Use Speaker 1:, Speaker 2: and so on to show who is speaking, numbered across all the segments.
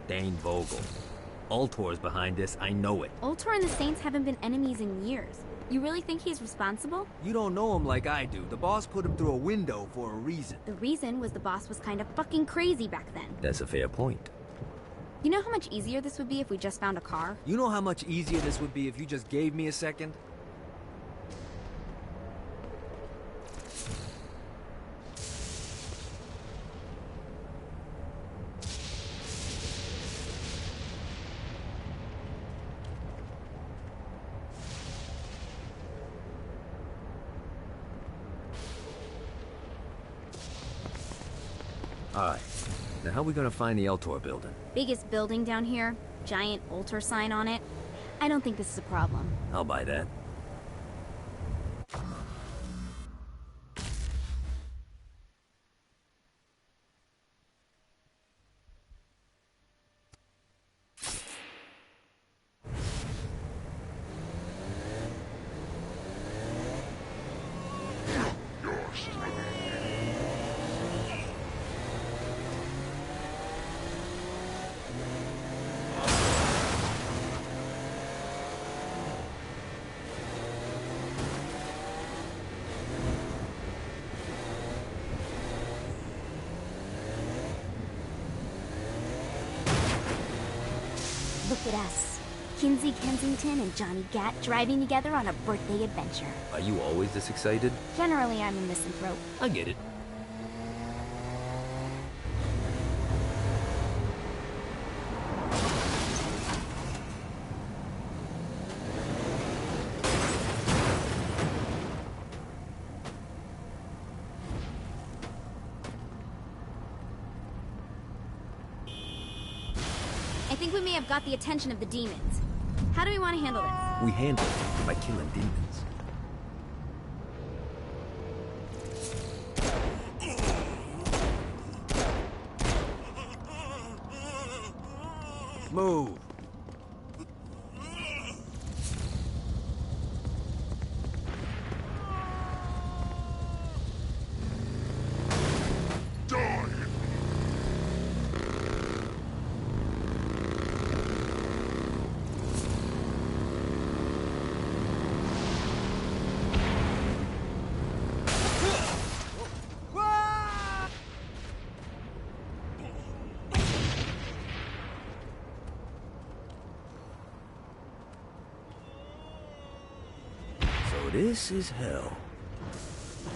Speaker 1: Dane Vogel. Ultor's behind this, I know it.
Speaker 2: Ultor and the Saints haven't been enemies in years. You really think he's responsible?
Speaker 1: You don't know him like I do. The boss put him through a window for a reason.
Speaker 2: The reason was the boss was kind of fucking crazy back then.
Speaker 1: That's a fair point.
Speaker 2: You know how much easier this would be if we just found a car?
Speaker 1: You know how much easier this would be if you just gave me a second? Alright, now how are we gonna find the Eltor building?
Speaker 2: Biggest building down here, giant Ultor sign on it. I don't think this is a problem.
Speaker 1: I'll buy that.
Speaker 2: Look at us. Kinsey Kensington and Johnny Gat driving together on a birthday adventure.
Speaker 1: Are you always this excited?
Speaker 2: Generally, I'm a misanthrope.
Speaker 1: I get it.
Speaker 2: I think we may have got the attention of the demons. How do we want to handle this?
Speaker 1: We handle it by killing demons. Move! This is hell.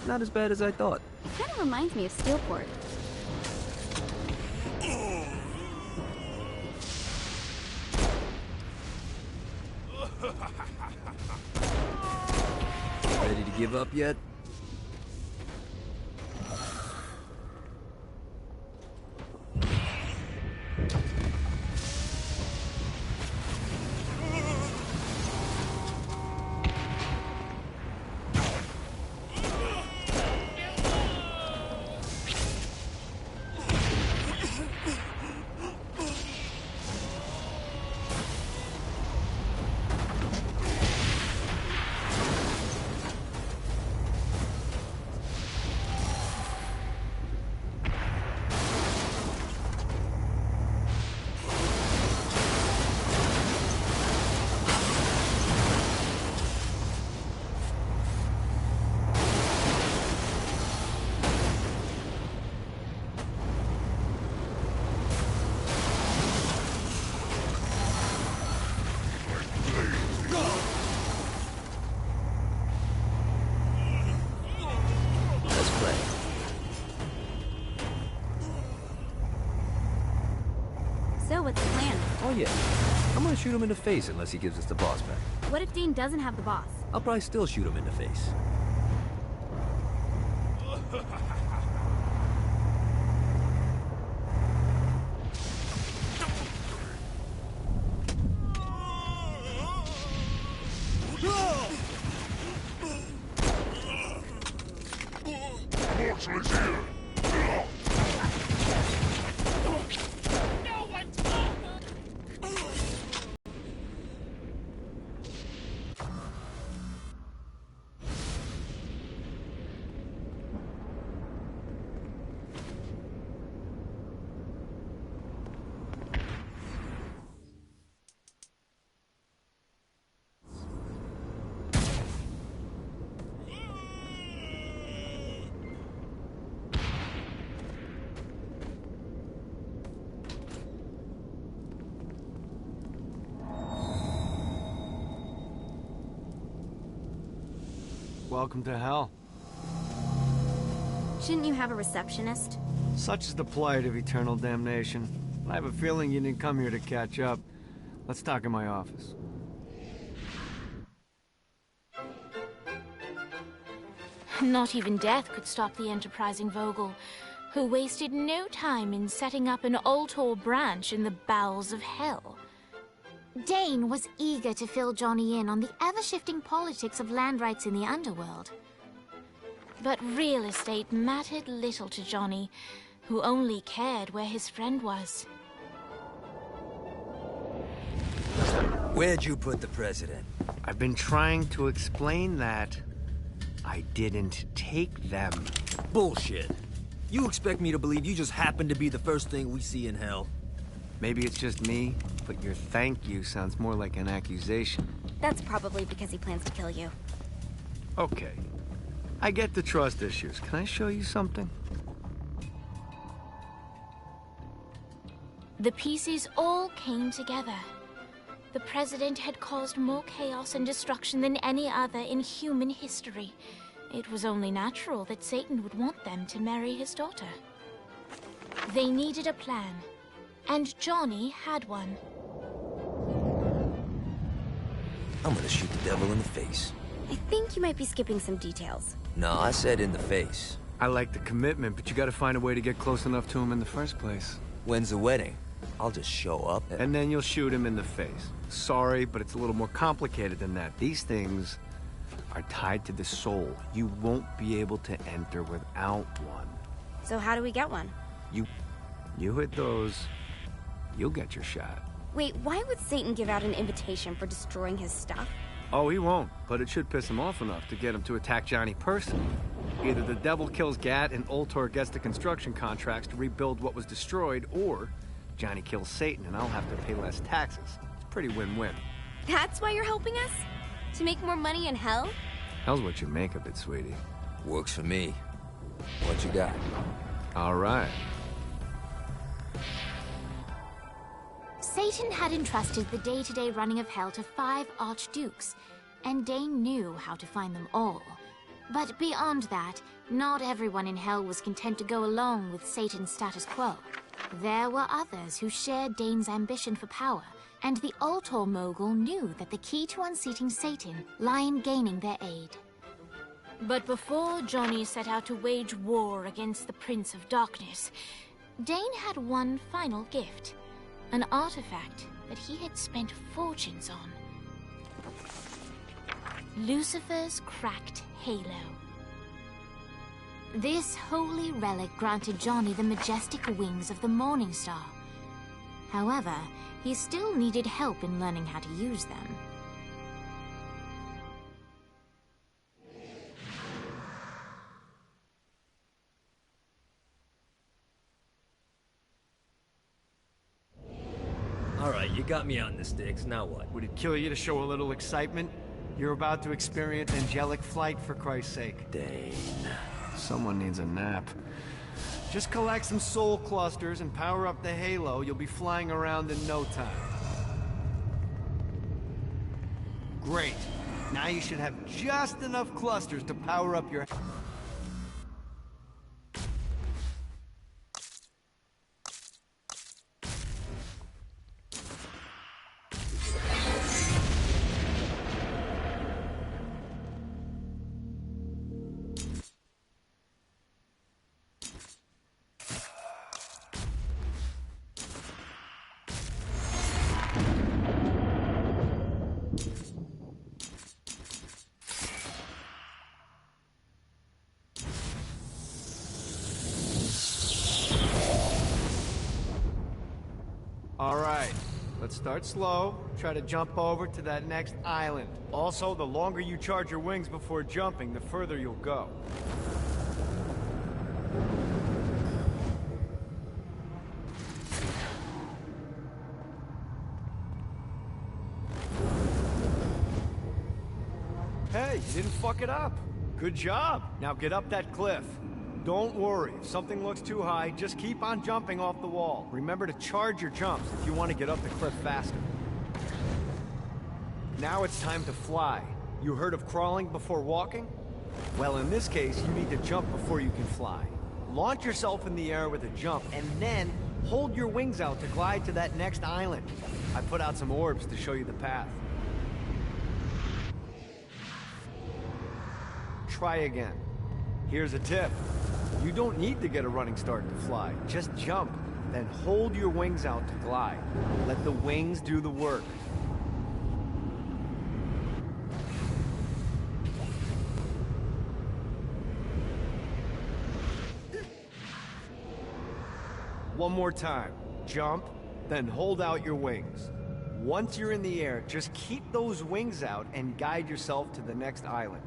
Speaker 1: Not as bad as I thought.
Speaker 2: It kind of reminds me of Steelport.
Speaker 1: Ready to give up yet?
Speaker 2: So, what's the plan?
Speaker 1: Oh yeah, I'm gonna shoot him in the face unless he gives us the boss back.
Speaker 2: What if Dean doesn't have the boss?
Speaker 1: I'll probably still shoot him in the face.
Speaker 3: Mortal is here! Welcome to hell.
Speaker 2: Shouldn't you have a receptionist?
Speaker 3: Such is the plight of eternal damnation. I have a feeling you didn't come here to catch up. Let's talk in my office.
Speaker 4: Not even death could stop the enterprising Vogel, who wasted no time in setting up an Ultor branch in the bowels of hell. Dane was eager to fill Johnny in on the ever-shifting politics of land rights in the underworld. But real estate mattered little to Johnny, who only cared where his friend was.
Speaker 5: Where'd you put the president?
Speaker 3: I've been trying to explain that. I didn't take them.
Speaker 5: Bullshit. You expect me to believe you just happened to be the first thing we see in hell?
Speaker 3: Maybe it's just me, but your thank you sounds more like an accusation.
Speaker 2: That's probably because he plans to kill you.
Speaker 3: Okay. I get the trust issues. Can I show you something?
Speaker 4: The pieces all came together. The president had caused more chaos and destruction than any other in human history. It was only natural that Satan would want them to marry his daughter. They needed a plan, and Johnny had one.
Speaker 5: I'm gonna shoot the devil in the face.
Speaker 2: I think you might be skipping some details.
Speaker 5: No, I said in the face.
Speaker 3: I like the commitment, but you gotta find a way to get close enough to him in the first place.
Speaker 5: When's the wedding? I'll just show up
Speaker 3: And then you'll shoot him in the face. Sorry, but it's a little more complicated than that. These things are tied to the soul. You won't be able to enter without one.
Speaker 2: So how do we get one?
Speaker 3: You hit those, you'll get your shot.
Speaker 2: Wait, why would Satan give out an invitation for destroying his stuff?
Speaker 3: Oh, he won't, but it should piss him off enough to get him to attack Johnny personally. Either the devil kills Gat and Ultor gets the construction contracts to rebuild what was destroyed, or Johnny kills Satan and I'll have to pay less taxes. It's pretty win-win.
Speaker 2: That's why you're helping us? To make more money in hell?
Speaker 3: Hell's what you make of it, sweetie.
Speaker 5: Works for me. What you got?
Speaker 3: All right.
Speaker 4: Satan had entrusted the day-to-day running of hell to 5 archdukes, and Dane knew how to find them all. But beyond that, not everyone in hell was content to go along with Satan's status quo. There were others who shared Dane's ambition for power, and the Ultor mogul knew that the key to unseating Satan lay in gaining their aid. But before Johnny set out to wage war against the Prince of Darkness, Dane had one final gift, an artifact that he had spent fortunes on. Lucifer's cracked halo. This holy relic granted Johnny the majestic wings of the Morning Star. However, he still needed help in learning how to use them.
Speaker 5: Alright, you got me on the sticks, now what?
Speaker 3: Would it kill you to show a little excitement? You're about to experience angelic flight, for Christ's sake.
Speaker 5: Dane.
Speaker 3: Someone needs a nap. Just collect some soul clusters and power up the halo. You'll be flying around in no time. Great. Now you should have just enough clusters to power up your... All right, let's start slow. Try to jump over to that next island. Also, the longer you charge your wings before jumping, the further you'll go. Hey, you didn't fuck it up. Good job. Now get up that cliff. Don't worry, if something looks too high, just keep on jumping off the wall. Remember to charge your jumps if you want to get up the cliff faster. Now it's time to fly. You heard of crawling before walking? Well, in this case, you need to jump before you can fly. Launch yourself in the air with a jump, and then hold your wings out to glide to that next island. I put out some orbs to show you the path. Try again. Here's a tip. You don't need to get a running start to fly. Just jump, then hold your wings out to glide. Let the wings do the work. One more time. Jump, then hold out your wings. Once you're in the air, just keep those wings out and guide yourself to the next island.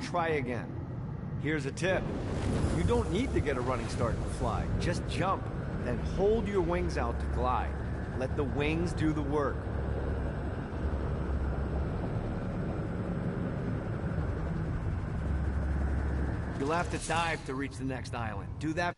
Speaker 3: Try again. Here's a tip. You don't need to get a running start to fly. Just jump, then hold your wings out to glide. Let the wings do the work. You'll have to dive to reach the next island. Do that.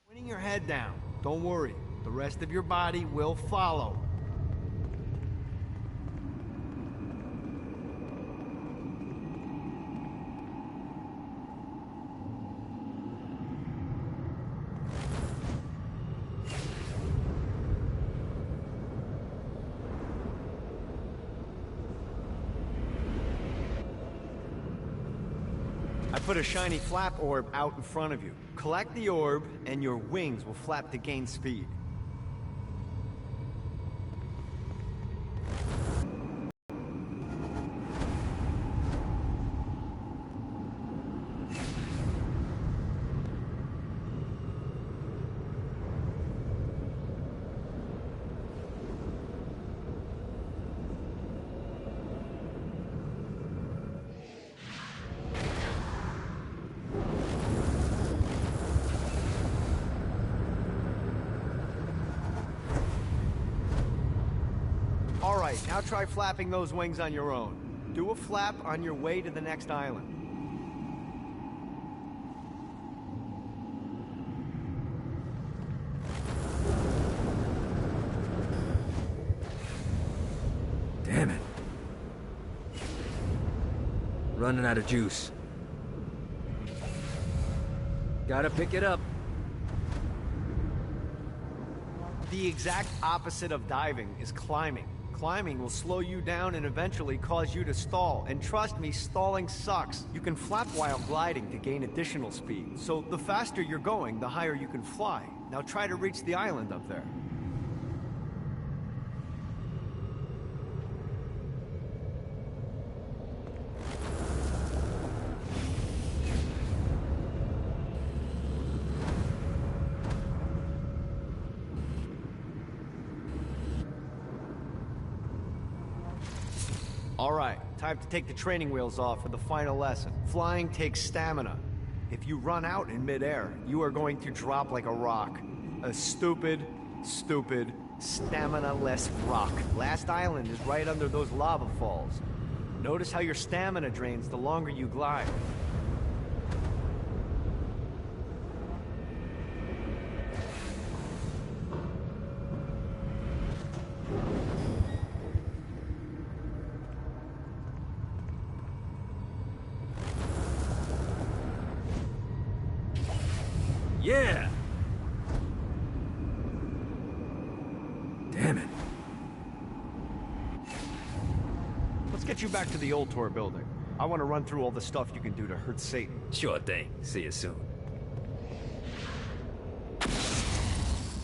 Speaker 3: Pointing your head down. Don't worry. The rest of your body will follow. I put a shiny flap orb out in front of you. Collect the orb, and your wings will flap to gain speed. All right, now try flapping those wings on your own. Do a flap on your way to the next island.
Speaker 5: Damn it. Running out of juice. Gotta pick it up.
Speaker 3: The exact opposite of diving is climbing. Climbing will slow you down and eventually cause you to stall. And trust me, stalling sucks. You can flap while gliding to gain additional speed. So the faster you're going, the higher you can fly. Now try to reach the island up there. All right, time to take the training wheels off for the final lesson. Flying takes stamina. If you run out in midair, you are going to drop like a rock. A stupid, stamina-less rock. Last island is right under those lava falls. Notice how your stamina drains the longer you glide.
Speaker 5: Yeah! Damn it.
Speaker 3: Let's get you back to the Old Tor building. I want to run through all the stuff you can do to hurt Satan.
Speaker 5: Sure thing. See you soon.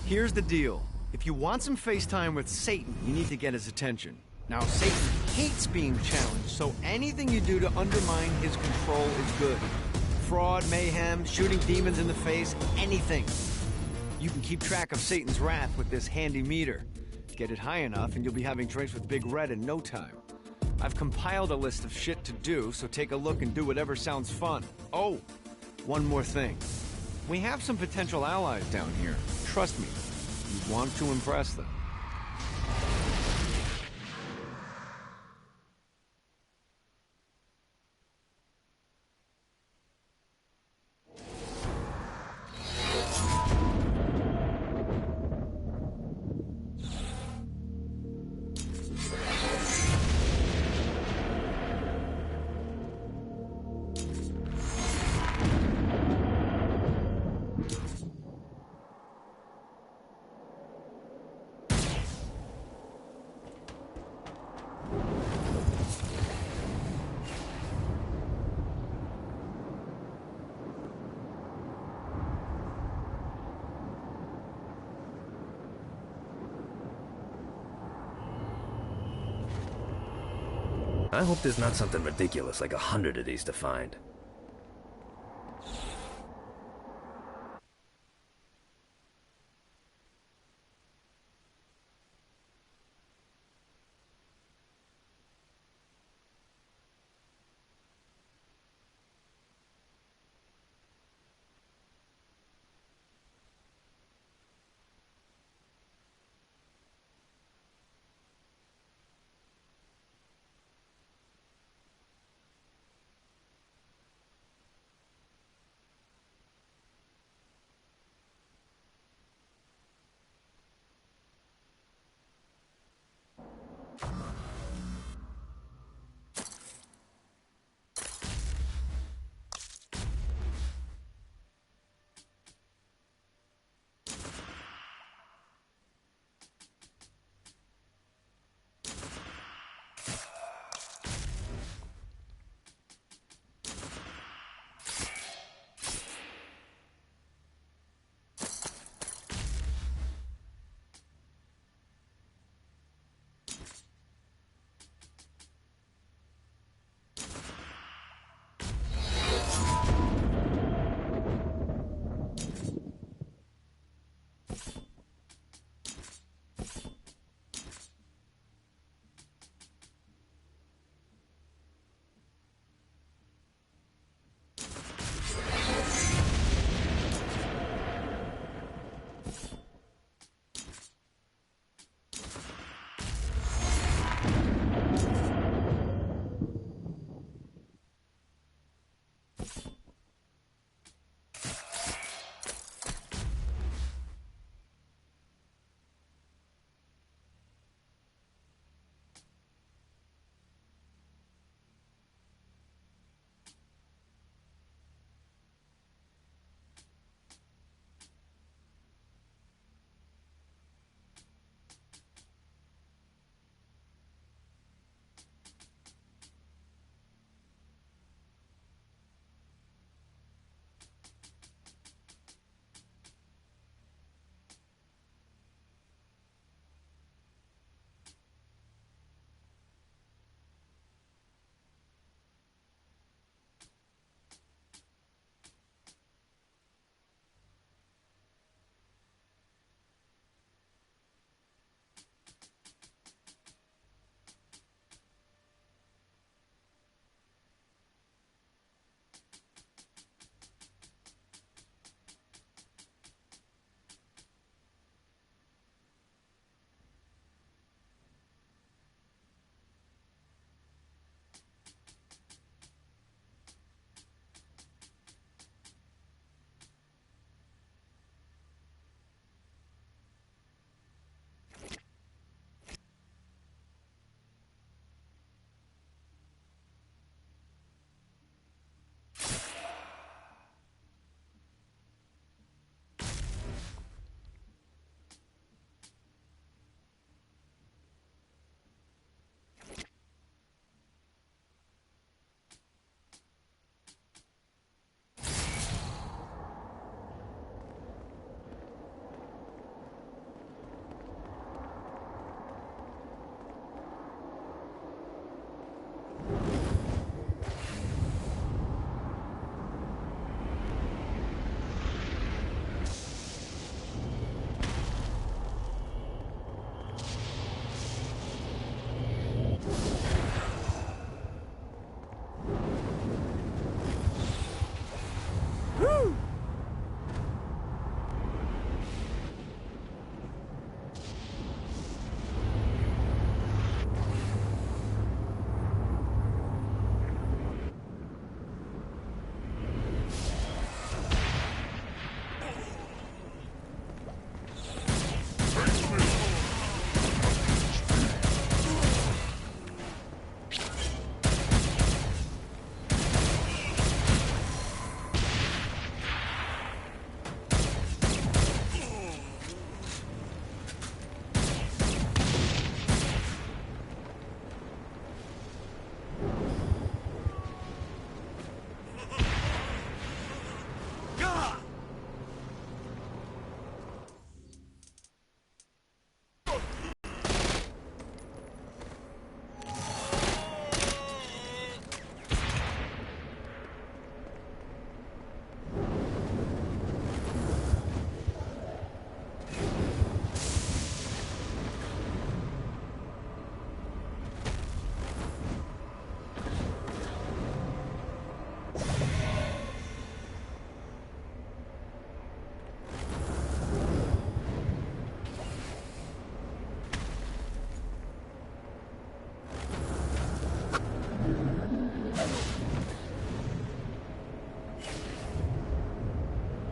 Speaker 3: Here's the deal. If you want some FaceTime with Satan, you need to get his attention. Now, Satan hates being challenged, so anything you do to undermine his control is good. Fraud, mayhem, shooting demons in the face, anything. You can keep track of Satan's wrath with this handy meter. Get it high enough and you'll be having drinks with Big Red in no time. I've compiled a list of shit to do, so take a look and do whatever sounds fun. Oh, one more thing. We have some potential allies down here. Trust me, you want to impress them.
Speaker 6: I hope there's not something ridiculous like 100 of these to find.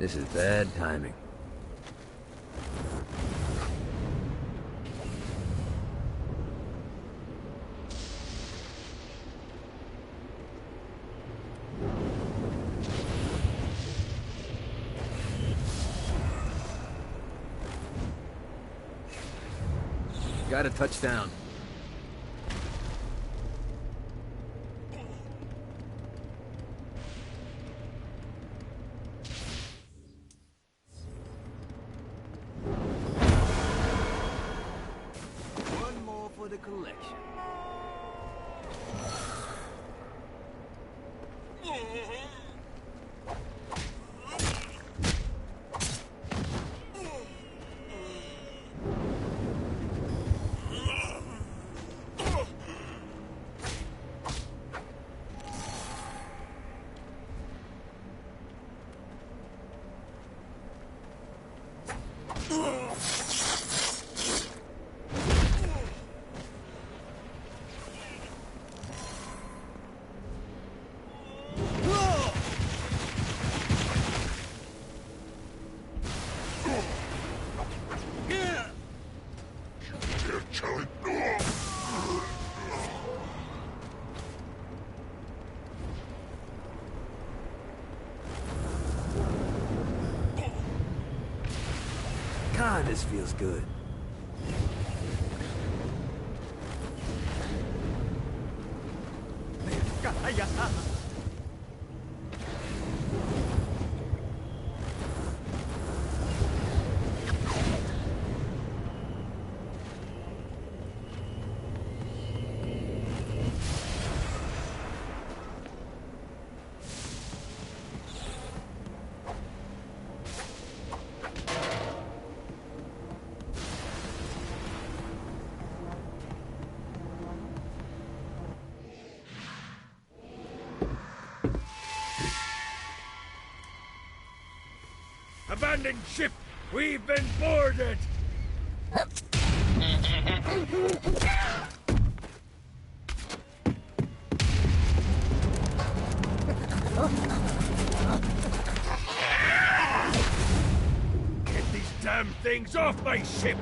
Speaker 6: This is bad timing.
Speaker 5: Got a touchdown.
Speaker 1: One more for the collection. God, this feels good.
Speaker 7: Abandoned ship! We've been boarded! Get these damn things off my ship!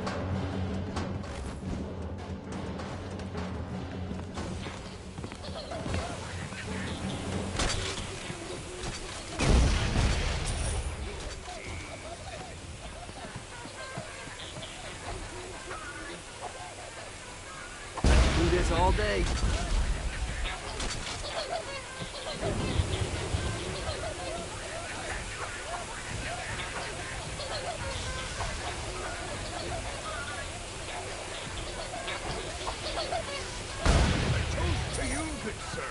Speaker 1: Do this all day.
Speaker 7: Toast to you, good sir!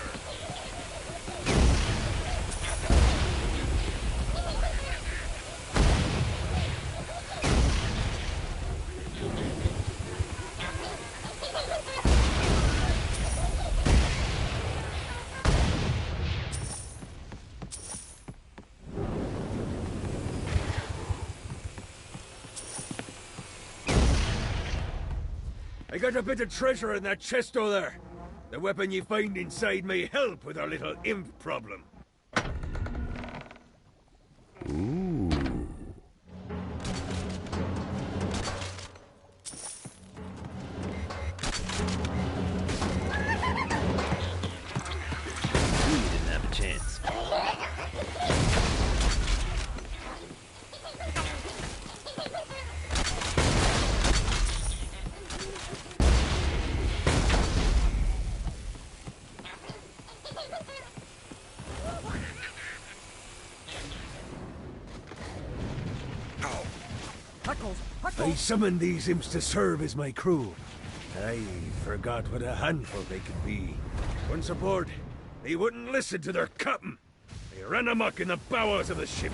Speaker 7: I got a bit of treasure in that chest over there. The weapon you find inside may help with our little imp problem.
Speaker 6: You didn't have a chance.
Speaker 7: I summoned these imps to serve as my crew. I forgot what a handful they could be. Once aboard, they wouldn't listen to their captain. They ran amok in the bowels of the ship.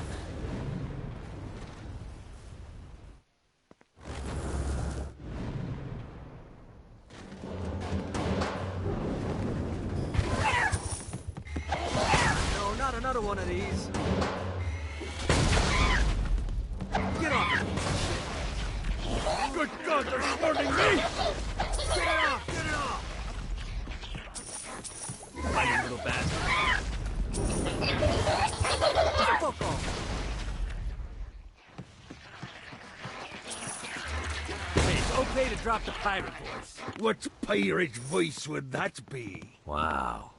Speaker 1: No, not another one of these. Get off!
Speaker 7: Good God, they're snorting me!
Speaker 1: Get it off! Get it off! Fighting little bastard. Fuck off!
Speaker 5: drop the pirate voice.
Speaker 7: What pirate voice would that be?
Speaker 6: Wow.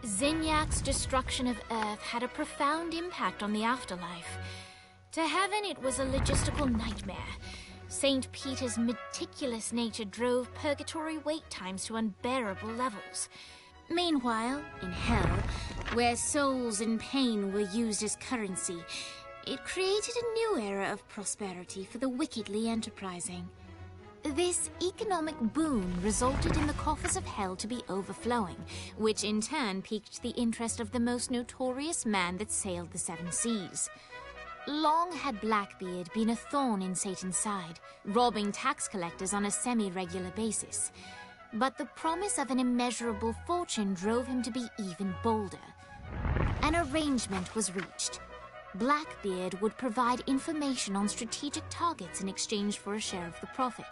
Speaker 4: Zinyak's destruction of Earth had a profound impact on the afterlife. To heaven, it was a logistical nightmare. St. Peter's meticulous nature drove purgatory wait times to unbearable levels. Meanwhile, in hell, where souls in pain were used as currency, it created a new era of prosperity for the wickedly enterprising. This economic boon resulted in the coffers of hell to be overflowing, which in turn piqued the interest of the most notorious man that sailed the seven seas. Long had Blackbeard been a thorn in Satan's side, robbing tax collectors on a semi-regular basis. But the promise of an immeasurable fortune drove him to be even bolder. An arrangement was reached. Blackbeard would provide information on strategic targets in exchange for a share of the profit.